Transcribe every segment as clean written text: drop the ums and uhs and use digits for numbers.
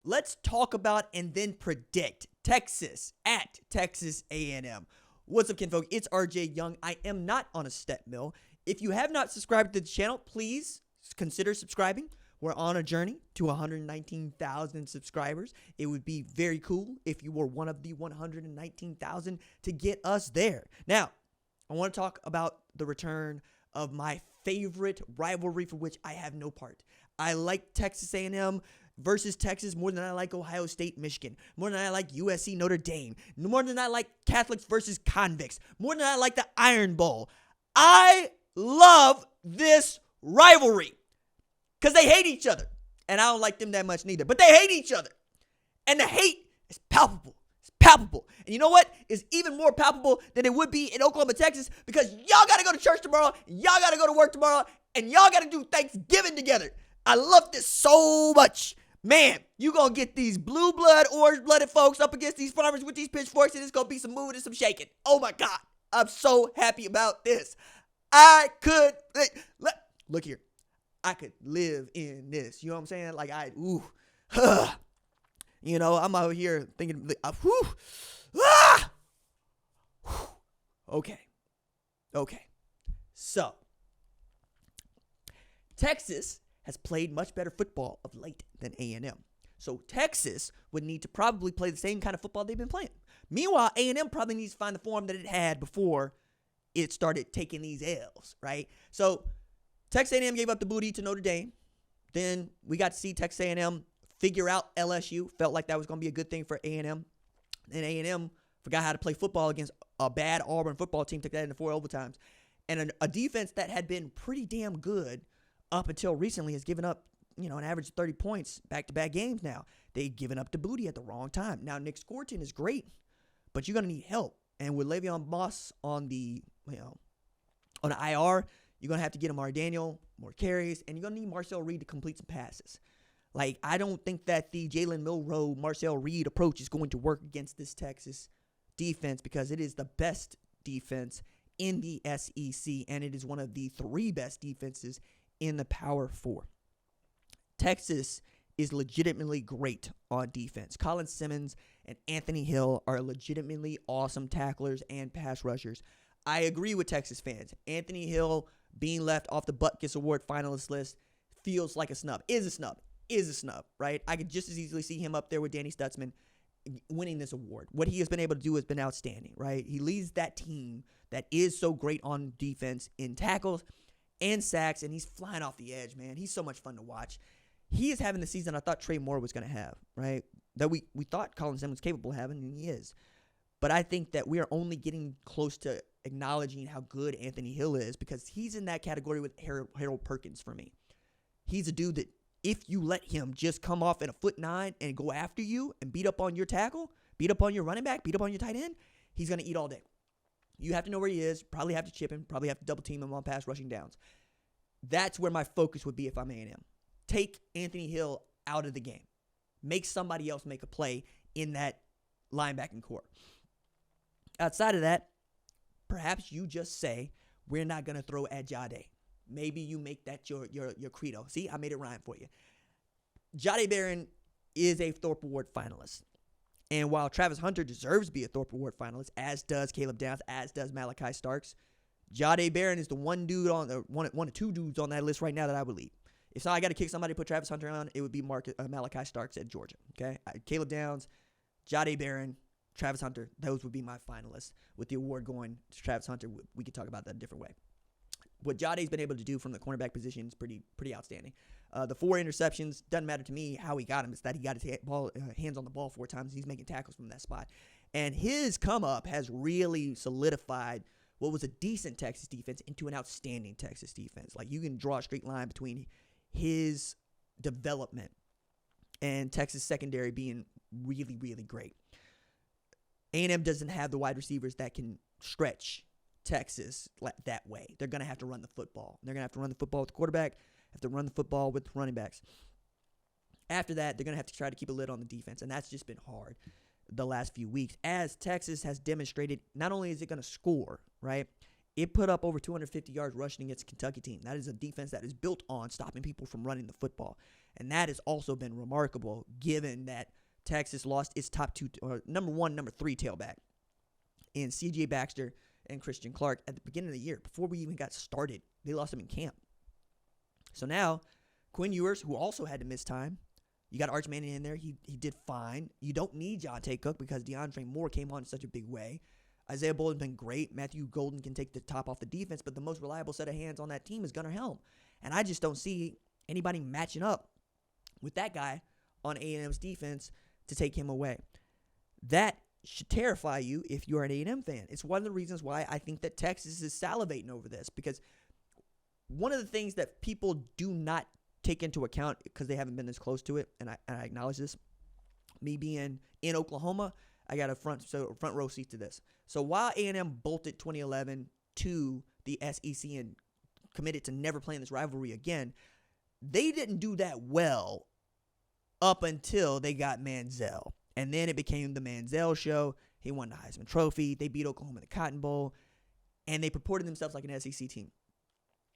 Let's talk about and then predict Texas at Texas A&M. What's up, kinfolk? It's RJ Young. I am not on a step mill. If you have not subscribed to the channel, please consider subscribing. We're on a journey to 119,000 subscribers. It would be very cool if you were one of the 119,000 to get us there. Now, I want to talk about the return of my favorite rivalry for which I have no part. I like Texas A&M versus Texas more than I like Ohio State, Michigan, more than I like USC, Notre Dame, more than I like Catholics versus convicts, more than I like the Iron Bowl. I love this rivalry because they hate each other, and I don't like them that much neither, but they hate each other, and the hate is palpable. It's palpable. And you know what is even more palpable than it would be in Oklahoma, Texas, because y'all got to go to church tomorrow, y'all got to go to work tomorrow, and y'all got to do Thanksgiving together. I love this so much. Man, you going to get these blue blood, orange blooded folks up against these farmers with these pitchforks, and it's going to be some moving and some shaking. Oh my God. I'm so happy about this. Look here. I could live in this. You know what I'm saying? Like you know, I'm out here thinking, Okay. So, Texas has played much better football of late than A&M. So Texas would need to probably play the same kind of football they've been playing. Meanwhile, A&M probably needs to find the form that it had before it started taking these L's, right? So Texas A&M gave up the booty to Notre Dame. Then we got to see Texas A&M figure out LSU. Felt like that was going to be a good thing for A&M. And A&M forgot how to play football against a bad Auburn football team. Took that into 4 overtimes. And a defense that had been pretty damn good up until recently has given up, an average of 30 points back-to-back games now. They've given up the booty at the wrong time. Now, Nick Scorton is great, but you're going to need help. And with Le'Veon Moss on the IR, you're going to have to get him Daniel, more carries, and you're going to need Marcel Reed to complete some passes. Like, I don't think that the Jalen Milroe, Marcel Reed approach is going to work against this Texas defense because it is the best defense in the SEC, and it is one of the 3 best defenses in the Power 4. Texas is legitimately great on defense. Colin Simmons and Anthony Hill are legitimately awesome tacklers and pass rushers. I agree with Texas fans. Anthony Hill being left off the Butkus Award finalist list feels like a snub. Is a snub, right? I could just as easily see him up there with Danny Stutzman winning this award. What he has been able to do has been outstanding, right? He leads that team that is so great on defense in tackles and sacks, and he's flying off the edge, man. He's so much fun to watch. He is having the season I thought Trey Moore was going to have, right? That we thought Colin Simmons was capable of having, and he is. But I think that we are only getting close to acknowledging how good Anthony Hill is because he's in that category with Harold Perkins for me. He's a dude that if you let him just come off at 5'9" and go after you and beat up on your tackle, beat up on your running back, beat up on your tight end, he's going to eat all day. You have to know where he is, probably have to chip him, probably have to double team him on pass rushing downs. That's where my focus would be if I'm A&M. Take Anthony Hill out of the game. Make somebody else make a play in that linebacking core. Outside of that, perhaps you just say, we're not going to throw at Jade. Maybe you make that your credo. See, I made it rhyme for you. Jade Barron is a Thorpe Award finalist. And while Travis Hunter deserves to be a Thorpe Award finalist, as does Caleb Downs, as does Malachi Starks, Jade Barron is the one of 2 dudes on that list right now that I would leave. If I got to kick somebody to put Travis Hunter on, it would be Malachi Starks at Georgia. Okay, Caleb Downs, Jade Barron, Travis Hunter. Those would be my finalists. With the award going to Travis Hunter, we could talk about that a different way. What Jade's been able to do from the cornerback position is pretty outstanding. The 4 interceptions, doesn't matter to me how he got them. It's that he got his hands on the ball 4 times. He's making tackles from that spot. And his come up has really solidified what was a decent Texas defense into an outstanding Texas defense. Like, you can draw a straight line between his development and Texas secondary being really, really great. A&M doesn't have the wide receivers that can stretch Texas that way. They're going to have to run the football. They're going to have to run the football with the quarterback, have to run the football with the running backs. After that, they're going to have to try to keep a lid on the defense, and that's just been hard the last few weeks. As Texas has demonstrated, not only is it going to score, right? It put up over 250 yards rushing against a Kentucky team. That is a defense that is built on stopping people from running the football. And that has also been remarkable given that Texas lost its top two, or number 1, number 3 tailback in C.J. Baxter and Christian Clark at the beginning of the year. Before we even got started, they lost them in camp. So now, Quinn Ewers, who also had to miss time, you got Arch Manning in there. He did fine. You don't need Jonte Cook because DeAndre Moore came on in such a big way. Isaiah Bolden's been great. Matthew Golden can take the top off the defense, but the most reliable set of hands on that team is Gunnar Helm. And I just don't see anybody matching up with that guy on A&M's defense to take him away. That should terrify you if you're an A&M fan. It's one of the reasons why I think that Texas is salivating over this, because one of the things that people do not take into account because they haven't been this close to it, and I acknowledge this, me being in Oklahoma, I got a front row seat to this. So while A&M bolted 2011 to the SEC and committed to never playing this rivalry again, they didn't do that well up until they got Manziel. And then it became the Manziel show. He won the Heisman Trophy. They beat Oklahoma in the Cotton Bowl. And they purported themselves like an SEC team.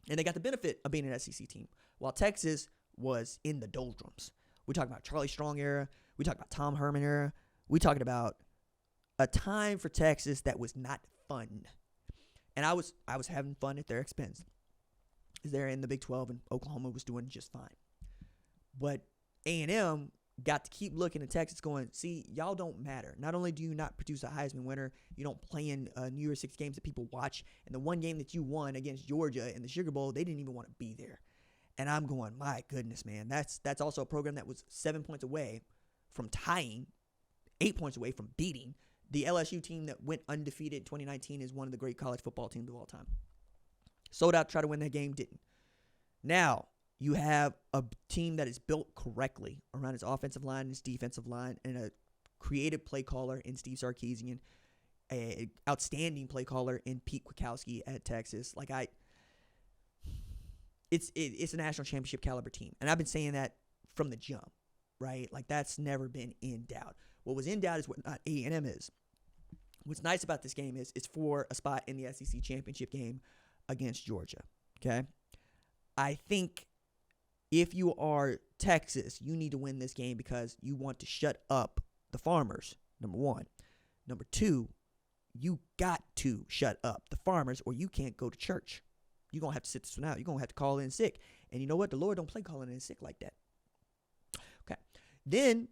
And they got the benefit of being an SEC team, while Texas was in the doldrums. We talk about Charlie Strong era. We talk about Tom Herman era. We talking about a time for Texas that was not fun. And I was having fun at their expense. They're in the Big 12, and Oklahoma was doing just fine. But A&M got to keep looking at Texas going, see, y'all don't matter. Not only do you not produce a Heisman winner, you don't play in New Year's Six games that people watch. And the one game that you won against Georgia in the Sugar Bowl, they didn't even want to be there. And I'm going, my goodness, man. That's also a program that was 7 points away from tying, 8 points away from beating. The LSU team that went undefeated in 2019 is one of the great college football teams of all time. Sold out to try to win that game, didn't. Now, you have a team that is built correctly around its offensive line and its defensive line, and a creative play caller in Steve Sarkisian, an outstanding play caller in Pete Kwiatkowski at Texas. It's a national championship caliber team, and I've been saying that from the jump, right? Like, that's never been in doubt. What was in doubt is what A&M is. What's nice about this game is it's for a spot in the SEC championship game against Georgia, okay? I think if you are Texas, you need to win this game because you want to shut up the Farmers, number one. Number two, you got to shut up the Farmers or you can't go to church. You're going to have to sit this one out. You're going to have to call in sick. And you know what? The Lord don't play calling in sick like that. Okay. Then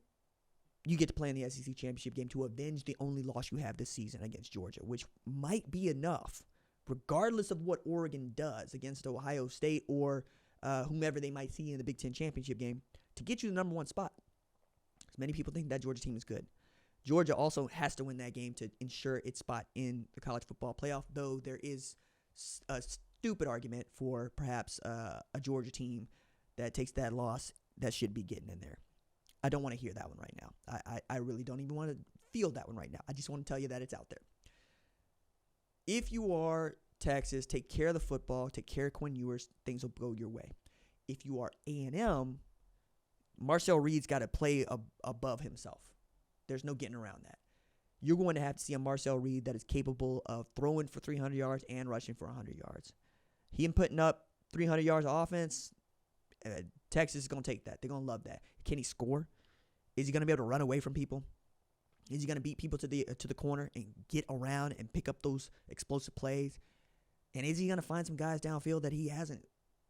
you get to play in the SEC championship game to avenge the only loss you have this season against Georgia, which might be enough, regardless of what Oregon does against Ohio State or whomever they might see in the Big Ten championship game, to get you the number one spot. Because many people think that Georgia team is good. Georgia also has to win that game to ensure its spot in the college football playoff, though there is a stupid argument for perhaps a Georgia team that takes that loss that should be getting in there. I don't want to hear that one right now. I really don't even want to feel that one right now. I just want to tell you that it's out there. If you are Texas, take care of the football, take care of Quinn Ewers, things will go your way. If you are A&M, Marcel Reed's got to play above himself. There's no getting around that. You're going to have to see a Marcel Reed that is capable of throwing for 300 yards and rushing for 100 yards. Him putting up 300 yards of offense, Texas is going to take that. They're going to love that. Can he score? Is he going to be able to run away from people? Is he going to beat people to the corner and get around and pick up those explosive plays? And is he going to find some guys downfield that he hasn't,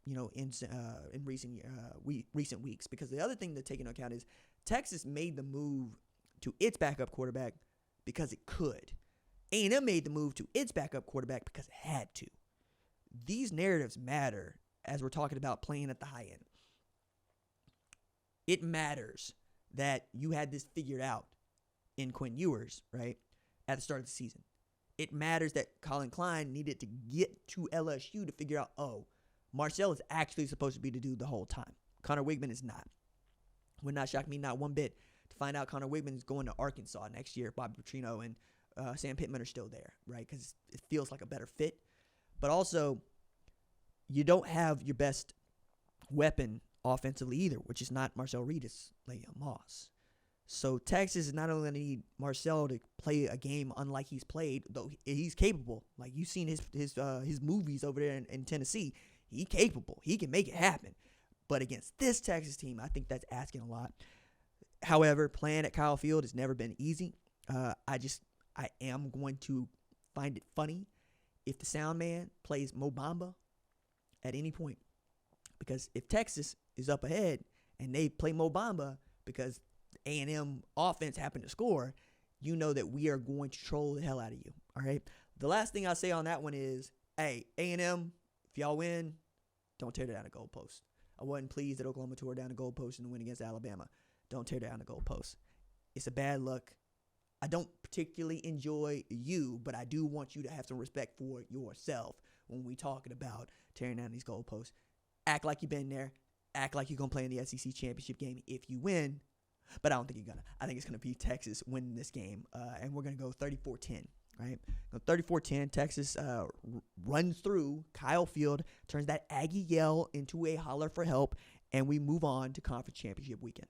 in recent weeks? Because the other thing to take into account is Texas made the move to its backup quarterback because it could. A&M made the move to its backup quarterback because it had to. These narratives matter as we're talking about playing at the high end. It matters that you had this figured out in Quinn Ewers, right, at the start of the season. It matters that Colin Klein needed to get to LSU to figure out, Marcel is actually supposed to be the dude the whole time. Connor Wigman is not. Would not shock me not one bit to find out Connor Wigman is going to Arkansas next year. Bobby Petrino and Sam Pittman are still there, right, because it feels like a better fit. But also, you don't have your best weapon offensively either, which is not Marcel Reed, it's Le'Veon Moss. So Texas is not only going to need Marcel to play a game unlike he's played, though he's capable. Like, you've seen his movies over there in Tennessee. He's capable. He can make it happen. But against this Texas team, I think that's asking a lot. However, playing at Kyle Field has never been easy. I am going to find it funny if the sound man plays Mo Bamba at any point. Because if Texas is up ahead and they play Mo Bamba because A&M offense happened to score, you know that we are going to troll the hell out of you. All right. The last thing I'll say on that one is, hey, A&M, if y'all win, don't tear down the goalpost. I wasn't pleased that Oklahoma tore down the goalpost in the win against Alabama. Don't tear down the goalpost. It's a bad look. I don't particularly enjoy you, but I do want you to have some respect for yourself when we talking about tearing down these goalposts. Act like you've been there. Act like you're going to play in the SEC championship game if you win. But I don't think you're going to. I think it's going to be Texas winning this game. And we're going to go 34-10, right? Go 34-10. Texas runs through Kyle Field, turns that Aggie Yell into a holler for help, and we move on to conference championship weekend.